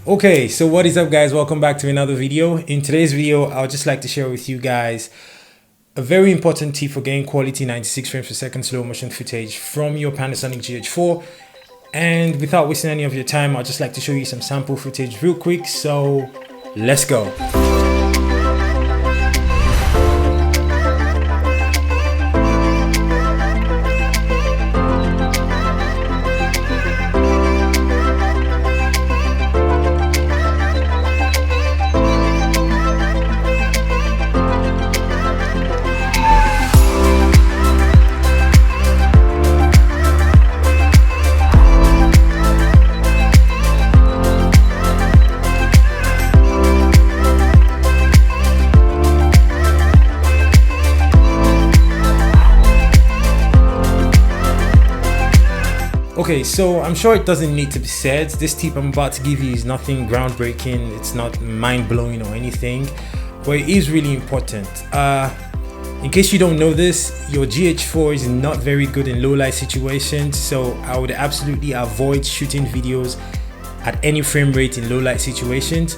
Okay, so what is up guys? Welcome back to another video. In today's video, I would just like to share with you guys a very important tip for getting quality 96 frames per second slow motion footage from your Panasonic GH4. And without wasting any of your time, I'd just like to show you some sample footage real quick. So let's go. Okay, so I'm sure it doesn't need to be said. This tip I'm about to give you is nothing groundbreaking. It's not mind-blowing or anything, but it is really important. In case you don't know this, your GH4 is not very good in low light situations, so I would absolutely avoid shooting videos at any frame rate in low light situations.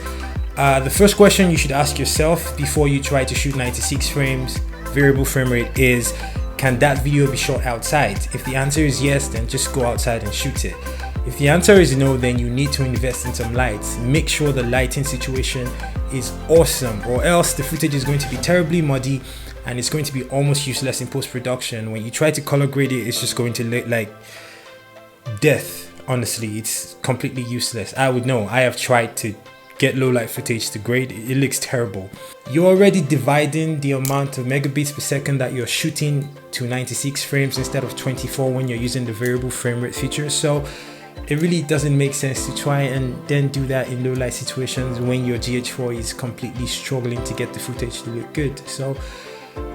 The first question you should ask yourself before you try to shoot 96 frames variable frame rate is, can that video be shot outside? If the answer is yes, then just go outside and shoot it. If the answer is no, then you need to invest in some lights. Make sure the lighting situation is awesome, or else the footage is going to be terribly muddy and it's going to be almost useless in post-production. When you try to color grade it, it's just going to look like death. Honestly, it's completely useless. I would know. I have tried to get low light footage to grade. It looks terrible. You're already dividing the amount of megabits per second that you're shooting to 96 frames instead of 24 when you're using the variable frame rate feature, so it really doesn't make sense to try and then do that in low light situations when your GH4 is completely struggling to get the footage to look good. So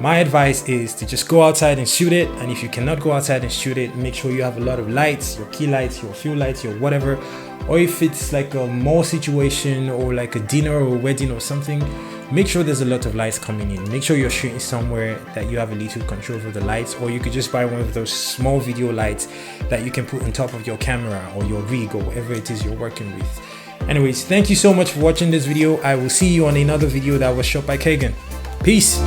my advice is to just go outside and shoot it, and if you cannot go outside and shoot it, make sure you have a lot of lights, your key lights, your field lights, your whatever. Or if it's like a mall situation or like a dinner or a wedding or something, make sure there's a lot of lights coming in. Make sure you're shooting somewhere that you have a little control over the lights, or you could just buy one of those small video lights that you can put on top of your camera or your rig or whatever it is you're working with. Anyways, thank you so much for watching this video. I will see you on another video that was shot by Kagan. Peace.